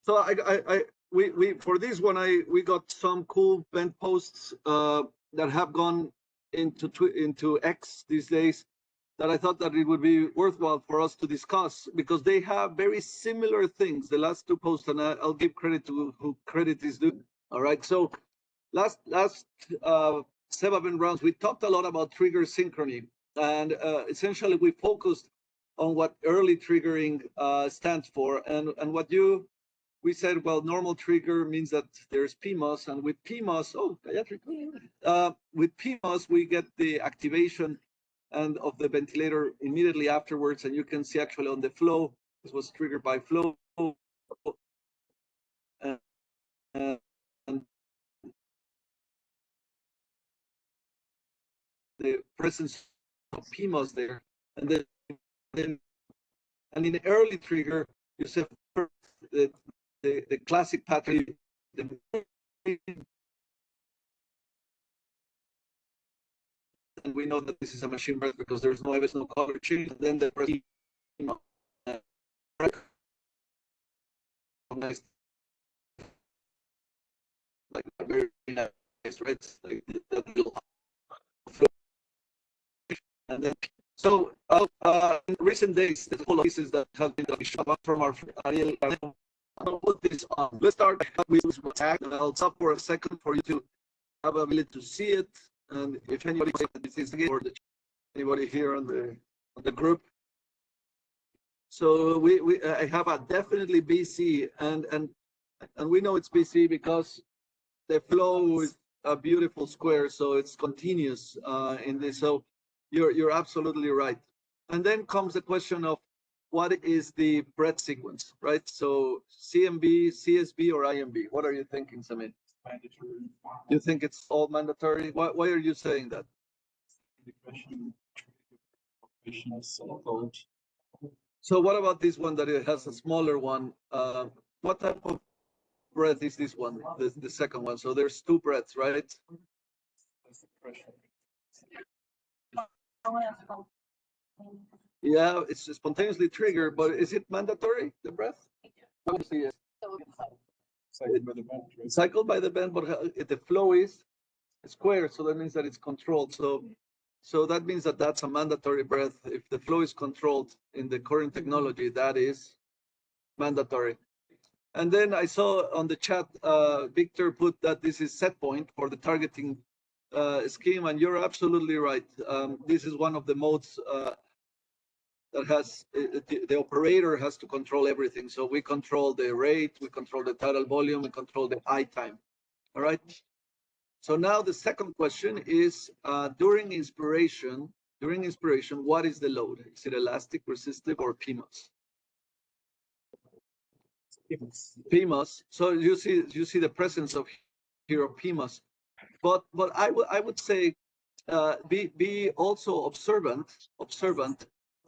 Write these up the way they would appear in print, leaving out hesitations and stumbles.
So we for this one we got some cool vent posts that have gone into X these days that I thought that it would be worthwhile for us to discuss because they have very similar things. The last two posts, and I'll give credit to who credit is due. All right. So last SEVA VentRounds, we talked a lot about trigger synchrony, and essentially we focused on what early triggering stands for, and what we said, well, normal trigger means that there's PMOS, and with PMOS, with PMOS, we get the activation and of the ventilator immediately afterwards, and you can see actually on the flow, this was triggered by flow, and the presence of PMOS there, and then and in the early trigger, you see the classic pattern. And we know that this is a machine breath because there's no color change. And then the nice, like very nice, right? Like that little and then so in recent days, the whole pieces that have been from our Ariel. I'll put this on. Let's start with tag, and I'll stop for a second for you to have ability to see it. And if anybody this is again or anybody here on the group. So I have a definitely BC, and we know it's BC because the flow is a beautiful square, so it's continuous in this. So you're absolutely right. And then comes the question of what is the breath sequence, right? So CMB, CSB, or IMB? What are you thinking, Samir? Mandatory. You think it's all mandatory? Why are you saying that? So what about this one that it has a smaller one? What type of breath is this one, the second one? So there's two breaths, right? Yeah, it's spontaneously triggered, but is it mandatory, the breath? Obviously, yes. Cycled by the band, but the flow is square, so that means that it's controlled. So that means that that's a mandatory breath. If the flow is controlled in the current technology, that is mandatory. And then I saw on the chat, Victor put that this is set point for the targeting scheme, and you're absolutely right. This is one of the modes that has the operator has to control everything. So we control the rate, we control the tidal volume, we control the I time. All right. So now the second question is during inspiration, what is the load? Is it elastic, resistive, or PMOS? PMOS. So you see the presence of here of PMOS, but I would say be also observant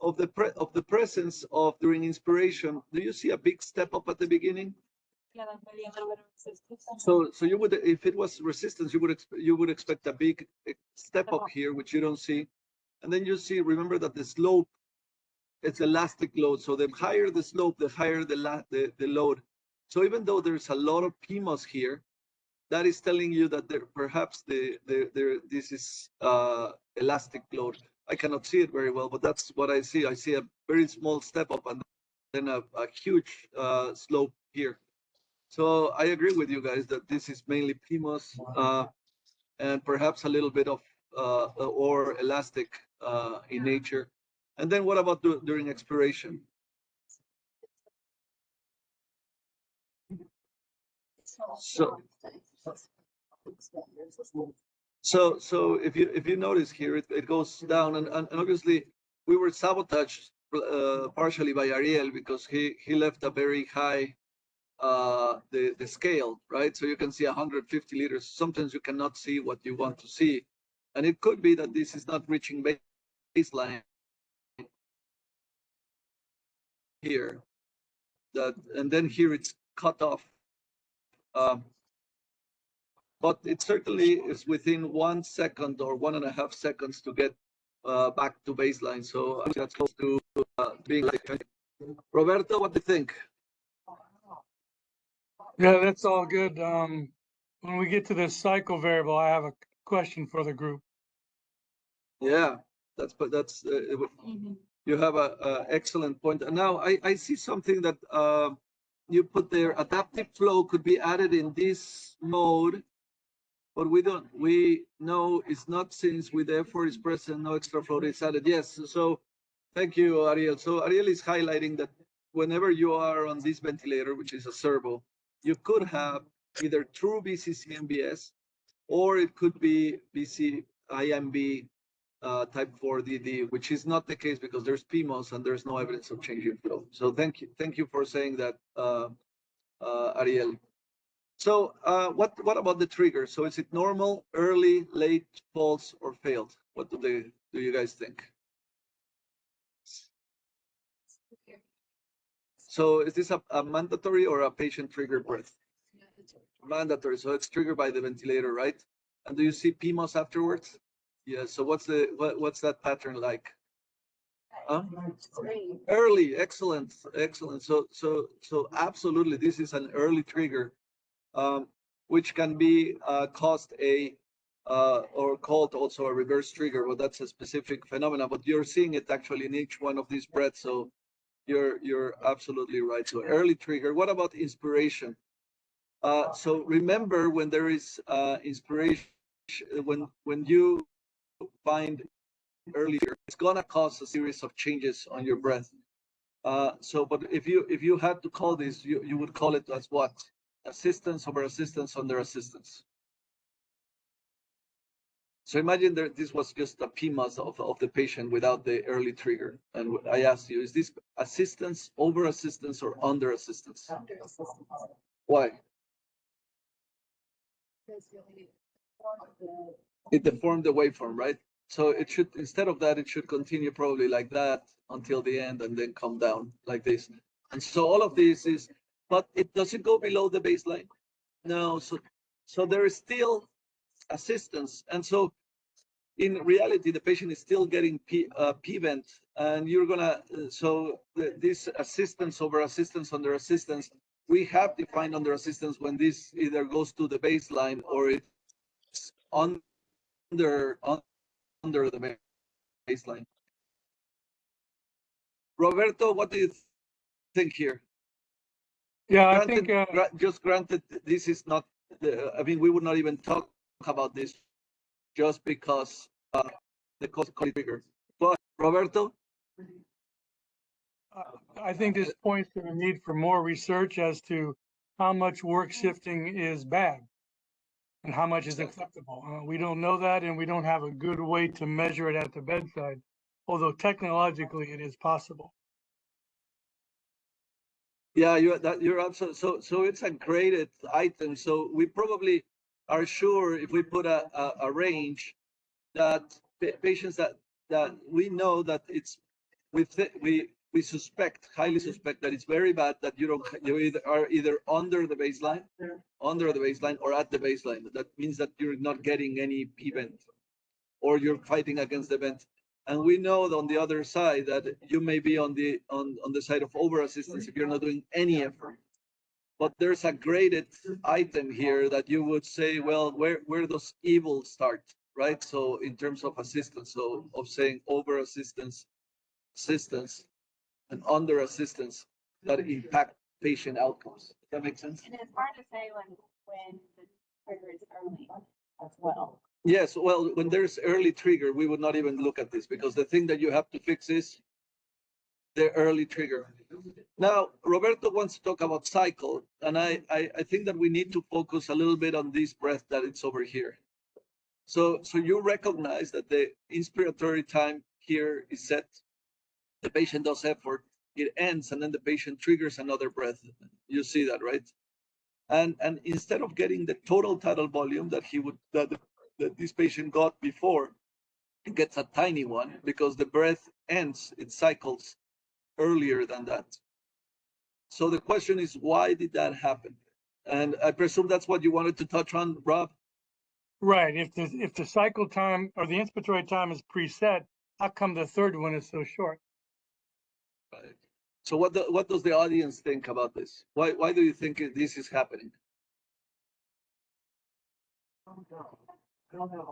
of the presence of during inspiration. Do you see a big step up at the beginning? So you would, if it was resistance, you would expect a big step up here, which you don't see, and then you see. Remember that the slope, it's elastic load. So the higher the slope, the higher the load. So even though there's a lot of PMOS here, that is telling you that perhaps this is elastic load. I cannot see it very well, but that's what I see. I see a very small step up and then a huge slope here. So I agree with you guys that this is mainly PMOS and perhaps a little bit of or elastic in nature. And then what about during expiration? So if you notice here, it goes down, and obviously we were sabotaged partially by Ariel because he left a very high the scale, right? So you can see 150 liters. Sometimes you cannot see what you want to see, and it could be that this is not reaching baseline here. And then here it's cut off. But it certainly is within 1 second or 1.5 seconds to get back to baseline. So that's close to being like. Roberto, what do you think? Yeah, that's all good. When we get to this cycle variable, I have a question for the group. Yeah, that's you have a excellent point. And now I see something that you put there. Adaptive flow could be added in this mode, but we know it's not, since with the effort is present, no extra flow is added. Yes. So thank you, Ariel. So Ariel is highlighting that whenever you are on this ventilator, which is a servo, you could have either true BCC MBS, or it could be BC IMB type 4DD, which is not the case because there's PMOS and there's no evidence of changing flow. So thank you for saying that, Ariel. So what about the trigger? So is it normal, early, late, false, or failed? What do you guys think? So is this a mandatory or a patient triggered breath? Mandatory. So it's triggered by the ventilator, right? And do you see PMOS afterwards? Yeah. So what's that pattern like? Huh? Early. Excellent. Excellent. So absolutely, this is an early trigger, which can be caused or called also a reverse trigger. Well, that's a specific phenomenon, but you're seeing it actually in each one of these breaths. So you're absolutely right. So early trigger. What about inspiration? So remember, when there is inspiration, when you find earlier, it's gonna cause a series of changes on your breath. But if you had to call this, you would call it as what? Assistance over assistance under assistance. So imagine that this was just a PMAS of the patient without the early trigger. And I asked you, is this assistance over assistance or under assistance? Under assistance. Why? It deformed the waveform, right? So it should, instead of that, it should continue probably like that until the end and then come down like this. And so all of this is, but it doesn't go below the baseline. No, so there is still assistance. And so in reality, the patient is still getting P-vent, and you're gonna, this assistance over assistance under assistance, we have defined under assistance when this either goes to the baseline or it's under the baseline. Roberto, what do you think here? Yeah, Granted, I think just granted, this is not, I mean, we would not even talk about this just because the cost trigger. But Roberto? I think this points to the need for more research as to how much work shifting is bad and how much is acceptable. We don't know that, and we don't have a good way to measure it at the bedside, although technologically it is possible. Yeah, you're absolutely, so it's a graded item. So we probably are sure, if we put a range, that patients that we know that it's we suspect, highly suspect, that it's very bad, that you are either under the baseline or at the baseline. That means that you're not getting any p-vent, or you're fighting against the vent. And we know on the other side that you may be on the side of over assistance if you're not doing any effort. But there's a graded item here that you would say, well, where does evil start, right? So in terms of assistance, so of saying over assistance, and under assistance that impact patient outcomes. Does that make sense? And it's hard to say when the trigger is early as well. Yes, well, when there's early trigger, we would not even look at this, because the thing that you have to fix is the early trigger. Now, Roberto wants to talk about cycle, and I think that we need to focus a little bit on this breath that it's over here. So you recognize that the inspiratory time here is set. The patient does effort, it ends, and then the patient triggers another breath. You see that, right? And instead of getting the total tidal volume that this patient got before, it gets a tiny one because the breath ends, it cycles earlier than that. So the question is, why did that happen? And I presume that's what you wanted to touch on, Rob? Right. If the cycle time or the inspiratory time is preset, how come the third one is so short? Right. So what does the audience think about this? Why do you think this is happening?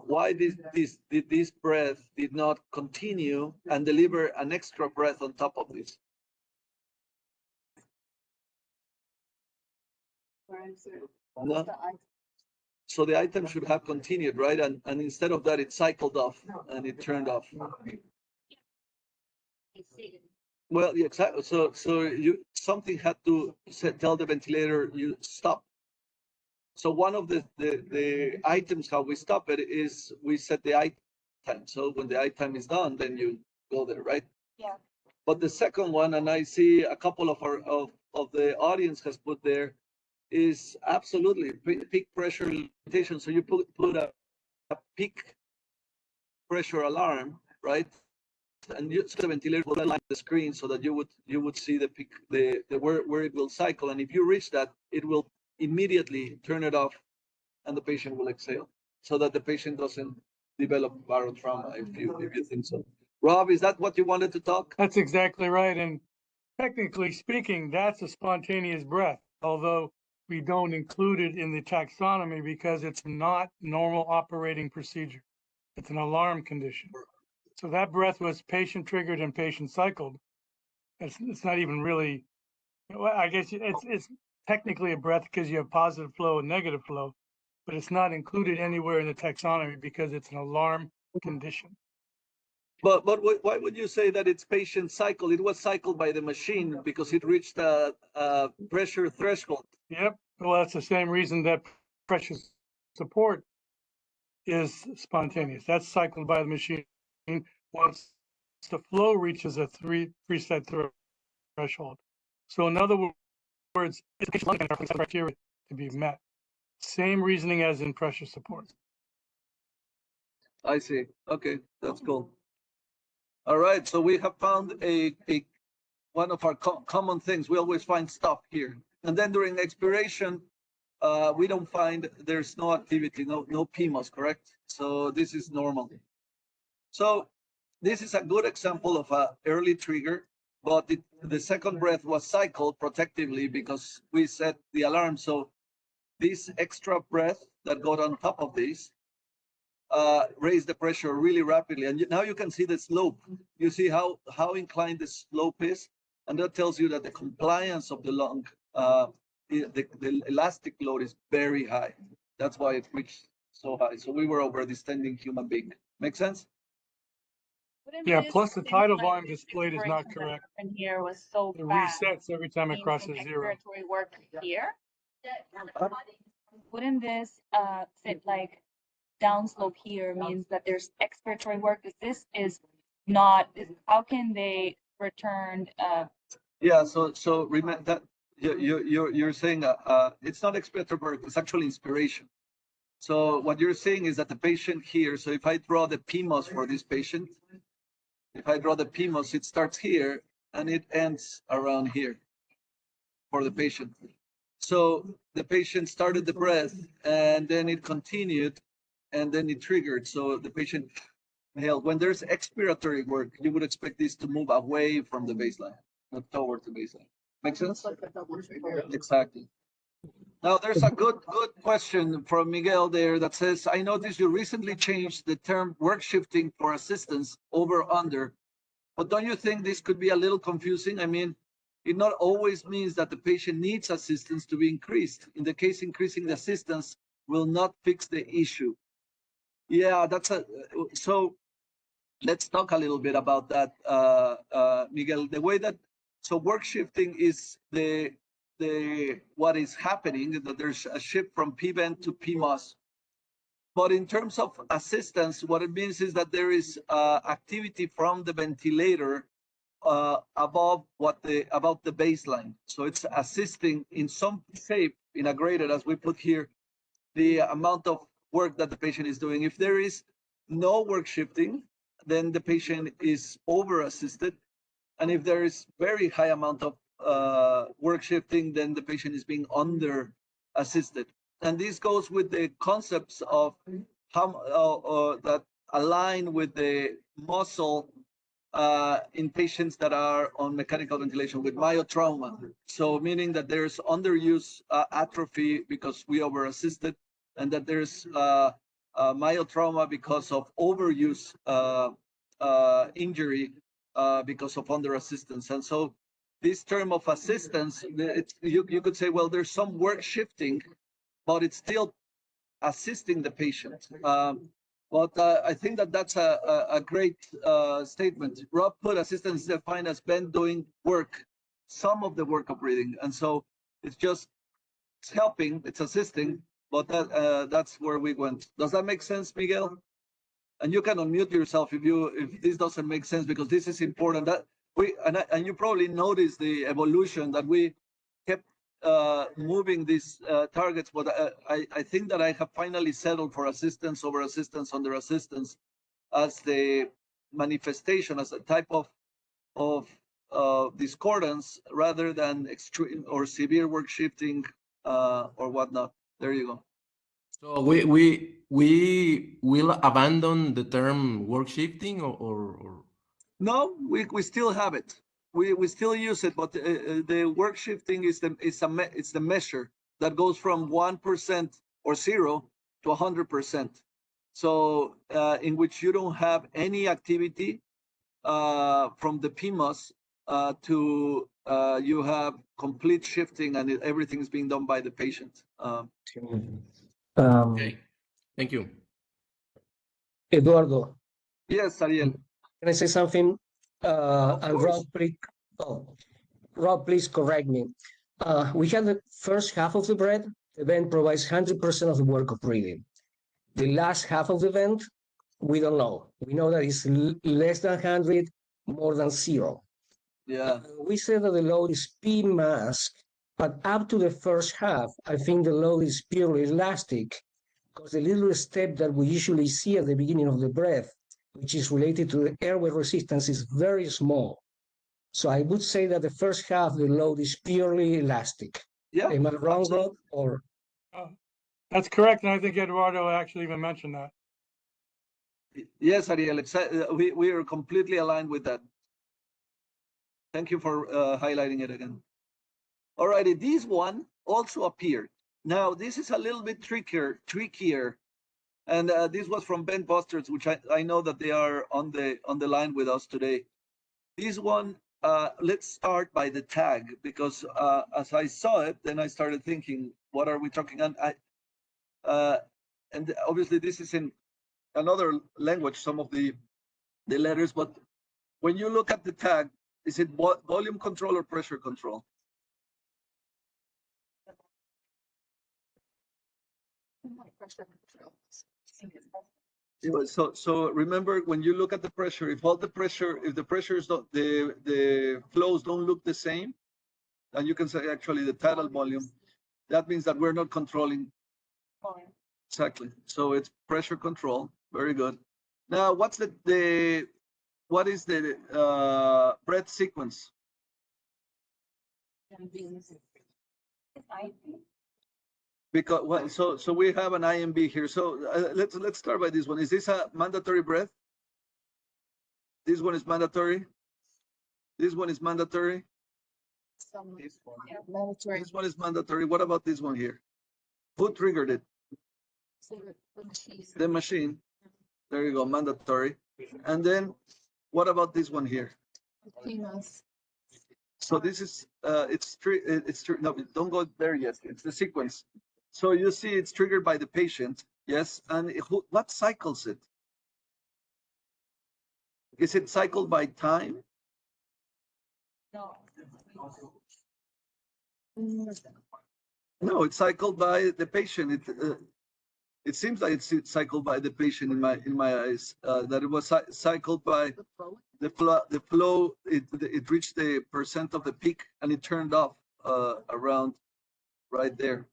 Why this breath did not continue and deliver an extra breath on top of this? No? So the item should have continued, right? And instead of that, it cycled off and it turned off. Well, yeah, exactly. So something had to tell the ventilator you stop. So one of the items how we stop it is we set the item. So when the item is done, then you go there, right? Yeah. But the second one, and I see a couple of the audience has put there, is absolutely peak pressure limitation. So you put a peak pressure alarm, right? And so the ventilator will align the screen so that you would see the peak, the where it will cycle. And if you reach that, it will immediately turn it off, and the patient will exhale, so that the patient doesn't develop barotrauma. If you think so, Rob, is that what you wanted to talk? That's exactly right. And technically speaking, that's a spontaneous breath, although we don't include it in the taxonomy because it's not normal operating procedure. It's an alarm condition. So that breath was patient triggered and patient cycled. It's not even really, well, I guess it's technically a breath because you have positive flow and negative flow, but it's not included anywhere in the taxonomy because it's an alarm condition. But why would you say that it's patient cycle? It was cycled by the machine because it reached a pressure threshold. Yep. Well, that's the same reason that pressure support is spontaneous. That's cycled by the machine once the flow reaches a preset threshold. So in other words, it's criteria to be met. Same reasoning as in pressure support. I see. Okay, that's cool. All right, so we have found a one of our common things. We always find stuff here, and then during expiration, we don't find, there's no activity, no PMOS, correct? So this is normal. So this is a good example of an early trigger, but the second breath was cycled protectively because we set the alarm. So this extra breath that got on top of this raised the pressure really rapidly. And now you can see the slope. You see how inclined the slope is, and that tells you that the compliance of the lung, the elastic load is very high. That's why it reached so high. So we were over distending human being. Make sense? Yeah, plus the tidal volume displayed is not correct. And here was so It bad. resets every time it crosses zero. Expiratory work here. Wouldn't this sit like downslope here means that there's expiratory work? This is not. How can they return? Yeah. So remember that you're saying it's not expiratory work. It's actually inspiration. So what you're saying is that the patient here. So if I draw the PMOS for this patient. If I draw the PMOS, it starts here and it ends around here for the patient. So the patient started the breath and then it continued and then it triggered. So the patient inhaled. When there's expiratory work, you would expect this to move away from the baseline, not toward the baseline. Make sense? Like a double trigger. Exactly. Now, there's a good question from Miguel there that says, I noticed you recently changed the term work shifting for assistance over under, but don't you think this could be a little confusing? I mean, it not always means that the patient needs assistance to be increased. In the case, increasing the assistance will not fix the issue. Yeah, so let's talk a little bit about that, Miguel. The way that, so work shifting is what is happening, that there's a shift from PVent to PMOS. But in terms of assistance, what it means is that there is activity from the ventilator above about the baseline. So it's assisting in some shape, in a graded, as we put here, the amount of work that the patient is doing. If there is no work shifting, then the patient is over assisted. And if there is very high amount of work shifting, then the patient is being under assisted. And this goes with the concepts of how that align with the muscle in patients that are on mechanical ventilation with myotrauma. So meaning that there's underuse atrophy because we over-assisted, and that there's myotrauma because of overuse injury because of under-assistance. And so this term of assistance, you could say, well, there's some work shifting, but it's still assisting the patient. But I think that that's a great statement. Rob put assistance is defined as Ben doing work, some of the work of breathing. And so it's just, it's helping, it's assisting, but that's where we went. Does that make sense, Miguel? And you can unmute yourself if this doesn't make sense, because this is important. That and you probably noticed the evolution that we kept moving these targets, but I think that I have finally settled for assistance over assistance under assistance as the manifestation, as a type of discordance, rather than extreme or severe work shifting or whatnot. There you go. So we will abandon the term work shifting, or no, we still have it. We still use it, but the work shifting is the measure that goes from 1% or 0 to 100%. So in which you don't have any activity from the PMOS to you have complete shifting, and everything is being done by the patient. Okay, thank you. Eduardo. Yes, Ariel. Can I say something? And Rob, please correct me. We have the first half of the breath. The vent provides 100% of the work of breathing. The last half of the vent, we don't know. We know that it's less than 100, more than 0. Yeah. We said that the load is P mask, but up to the first half, I think the load is purely elastic, because the little step that we usually see at the beginning of the breath, which is related to the airway resistance, is very small. So I would say that the first half, the load is purely elastic. Yeah. Am I wrong, Rob? Or That's correct, and I think Eduardo actually even mentioned that. Yes, Ariel, we are completely aligned with that. Thank you for highlighting it again. All righty, this one also appeared. Now, this is a little bit trickier. And this was from Ben Busters, which I know that they are on the line with us today. This one, let's start by the tag, because as I saw it, then I started thinking, what are we talking? And obviously this is in another language, some of the letters, but when you look at the tag, is it volume control or pressure control? So remember, when you look at the pressure, if the pressure is not, the flows don't look the same, and you can say actually the tidal volume, that means that we're not controlling. Exactly. So it's pressure control. Very good. Now, what is the breath sequence? Because so we have an IMB here. So let's start by this one. Is this a mandatory breath? This one is mandatory. This one is mandatory. This one is mandatory. What about this one here? Who triggered it? The machine. There you go, mandatory. And then what about this one here? So this is no, don't go there yet. It's the sequence. So you see it's triggered by the patient, yes? And what cycles it? Is it cycled by time? No, it's cycled by the patient. It seems like it's cycled by the patient in my eyes. That it was cycled by the flow. It reached the percent of the peak and it turned off around right there.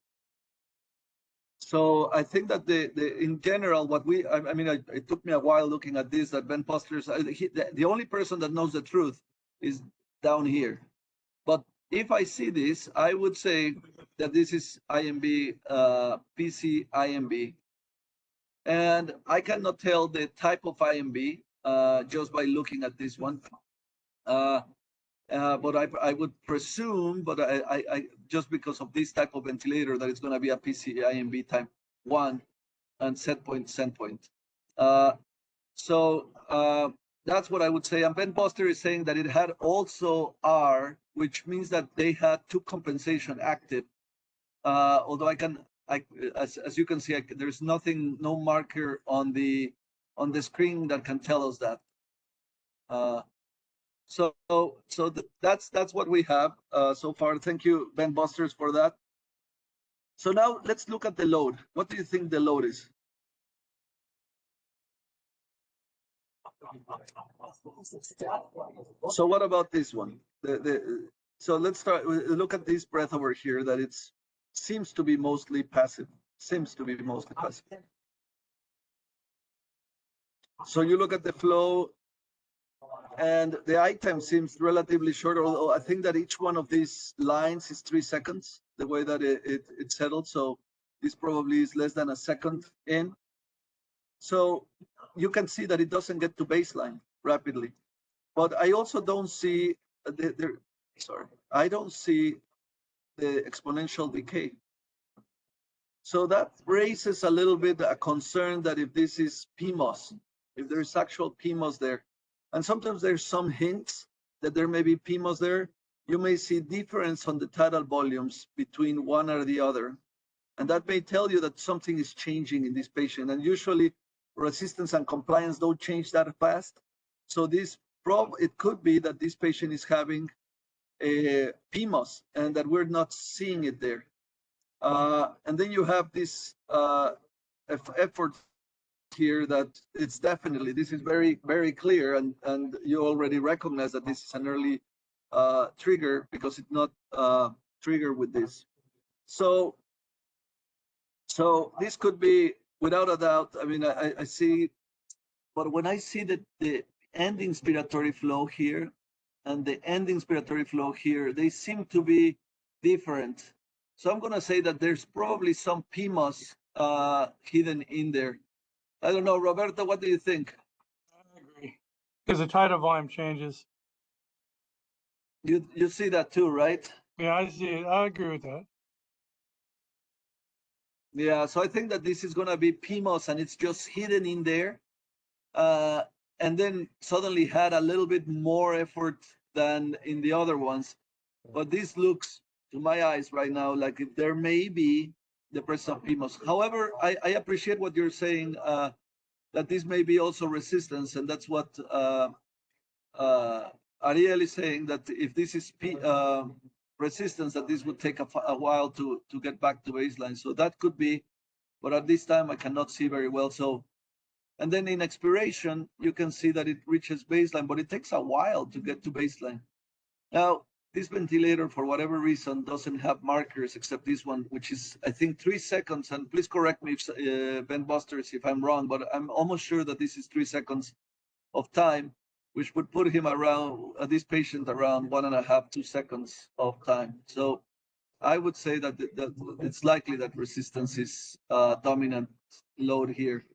So I think that in general, what I mean, it took me a while looking at this. That Ben Posters, the only person that knows the truth is down here. But if I see this, I would say that this is IMB, PC IMB. And I cannot tell the type of IMB. just by looking at this one. But I would presume, but I just because of this type of ventilator, that it's going to be a PCIMB type 1 and set point, send point. So that's what I would say. And Ben Buster is saying that it had also R, which means that they had 2 compensation active. Although as you can see, there's nothing, no marker on the screen that can tell us that. So that's what we have so far. Thank you, Ben Busters, for that. So now let's look at the load. What do you think the load is? So what about this one? So let's look at this breath over here, that seems to be mostly passive. So you look at the flow, and the I time seems relatively short, although I think that each one of these lines is 3 seconds, the way that it settled. So this probably is less than a second in. So you can see that it doesn't get to baseline rapidly. But I also don't see I don't see the exponential decay. So that raises a little bit a concern that if this is PMOS, if there's actual PMOS there, and sometimes there's some hints that there may be PMOS there, you may see difference on the tidal volumes between one or the other. And that may tell you that something is changing in this patient. And usually resistance and compliance don't change that fast. So it could be that this patient is having a PMOS and that we're not seeing it there. And then you have this effort here that it's definitely, this is very, very clear, and you already recognize that this is an early trigger because it's not triggered with this. So this could be, without a doubt, I mean, I see, but when I see the end inspiratory flow here and the end inspiratory flow here, they seem to be different. So I'm going to say that there's probably some PMOS hidden in there. I don't know, Roberto, what do you think? I agree. Because the tidal volume changes. You see that too, right? Yeah, I see it. I agree with that. Yeah, so I think that this is going to be PMOS and it's just hidden in there. And then suddenly had a little bit more effort than in the other ones. But this looks, to my eyes right now, like if there may be the presence of PMOS. However, I appreciate what you're saying, that this may be also resistance, and that's what Ariel is saying, that if this is resistance, that this would take a while to get back to baseline. So that could be, but at this time I cannot see very well. So, and then in expiration, you can see that it reaches baseline, but it takes a while to get to baseline. Now, this ventilator, for whatever reason, doesn't have markers except this one, which is, I think, 3 seconds. And please correct me, Ben Busters, if I'm wrong, but I'm almost sure that this is 3 seconds of time, which would put him around, this patient around 1.5, 2 seconds of time. So I would say that it's likely that resistance is dominant load here.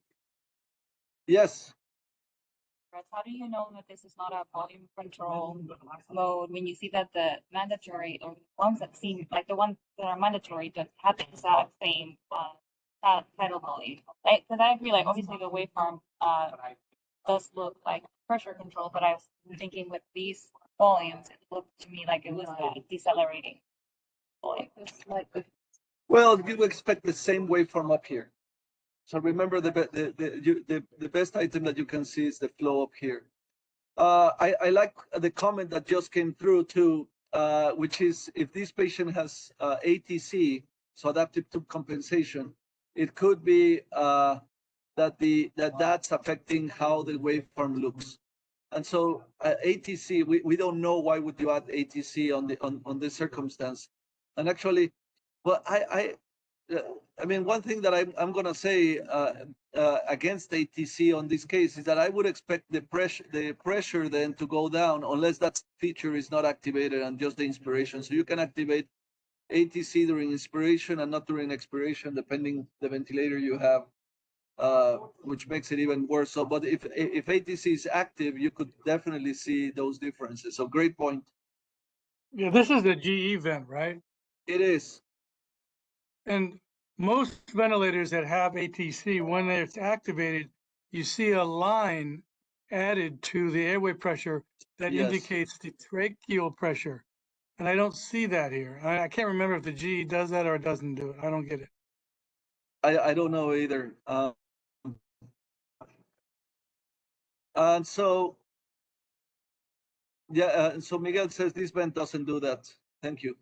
Yes. How do you know that this is not a volume control mode when you see that the mandatory, or ones that seem like the ones that are mandatory that have the exact same tidal volume? Because I agree, like obviously the waveform does look like pressure control, but I was thinking with these volumes, it looked to me like it was decelerating volume. Well, you expect the same waveform up here. So remember, the best item that you can see is the flow up here. I like the comment that just came through too, which is if this patient has ATC, so adaptive tube compensation, it could be that's affecting how the waveform looks. And so ATC, we don't know why would you add ATC on this circumstance. And actually, well, I mean, one thing that I'm going to say against ATC on this case is that I would expect the pressure then to go down unless that feature is not activated and just the inspiration. So you can activate ATC during inspiration and not during expiration, depending the ventilator you have. which makes it even worse. So, but if ATC is active, you could definitely see those differences. So, great point. Yeah, this is the GE vent, right? It is. And most ventilators that have ATC, when it's activated, you see a line added to the airway pressure that Yes. indicates the tracheal pressure. And I don't see that here. I can't remember if the GE does that or doesn't do it. I don't get it. I don't know either. And so, yeah, so Miguel says this vent doesn't do that. Thank you.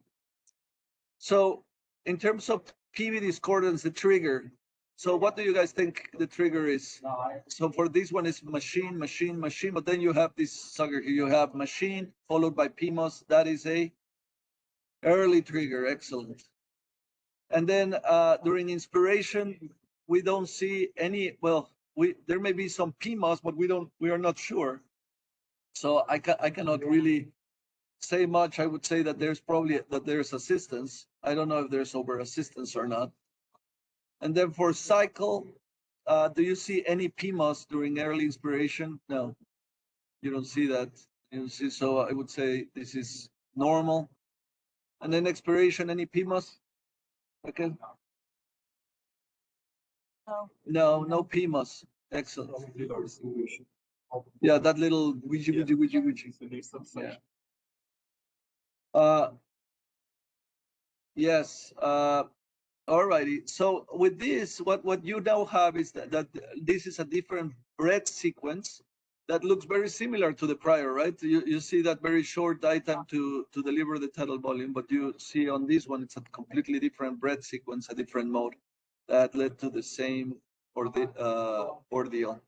So, in terms of PV discordance, the trigger. So, what do you guys think the trigger is? So, for this one, is machine, machine, machine. But then you have this sucker. You have machine followed by PMOS. That is a early trigger. Excellent. And then during inspiration, we don't see any. Well, there may be some PMOS, but we are not sure. So I cannot really say much. I would say that there's assistance. I don't know if there's over assistance or not. And then for cycle, do you see any PMOS during early inspiration? No, you don't see that. You don't see. So I would say this is normal. And then expiration, any PMOS? Okay. No PMOS. Excellent. Yeah, that little widgy. Yeah. Yes. Alrighty. So with this, what you now have is that this is a different breath sequence that looks very similar to the prior, right? You see that very short die time to deliver the tidal volume, but you see on this one, it's a completely different breath sequence, a different mode that led to the same ordeal.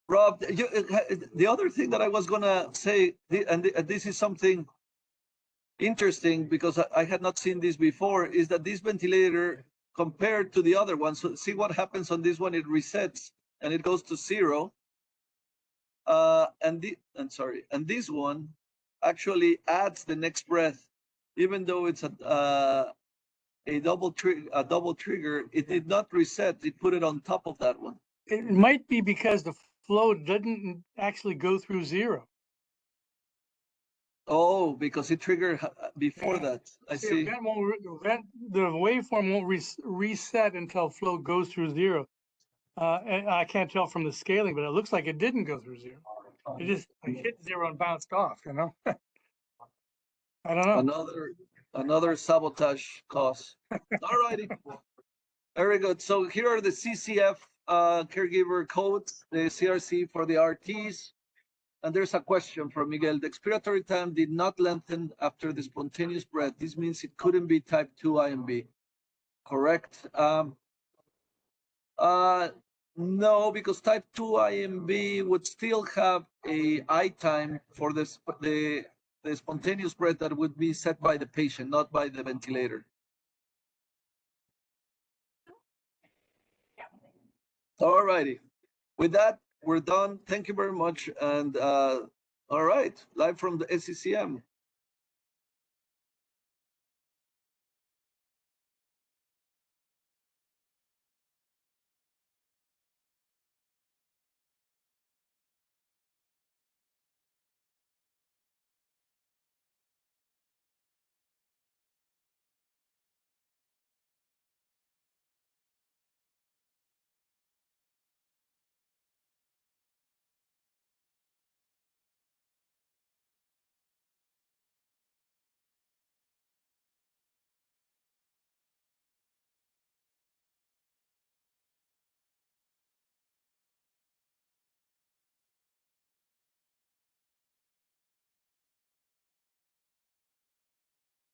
Rob, the other thing that I was gonna say, and this is something interesting because I had not seen this before, is that this ventilator compared to the other one, so see what happens on this one, it resets and it goes to 0. And this one actually adds the next breath, even though it's a double trigger, it did not reset, it put it on top of that one. It might be because the flow didn't actually go through 0. Oh, because it triggered before that. I see. The waveform won't reset until flow goes through 0. And I can't tell from the scaling, but it looks like it didn't go through 0. It just hit 0 and bounced off, you know? I don't know. Another sabotage cause. All righty. Very good. So here are the CCF caregiver codes, the CRC for the RTs. And there's a question from Miguel. The expiratory time did not lengthen after the spontaneous breath. This means it couldn't be type 2 IMB. Correct? No, because type 2 IMB would still have a I time for the spontaneous breath that would be set by the patient, not by the ventilator. All righty. With that, we're done. Thank you very much. And all right, live from the SECM.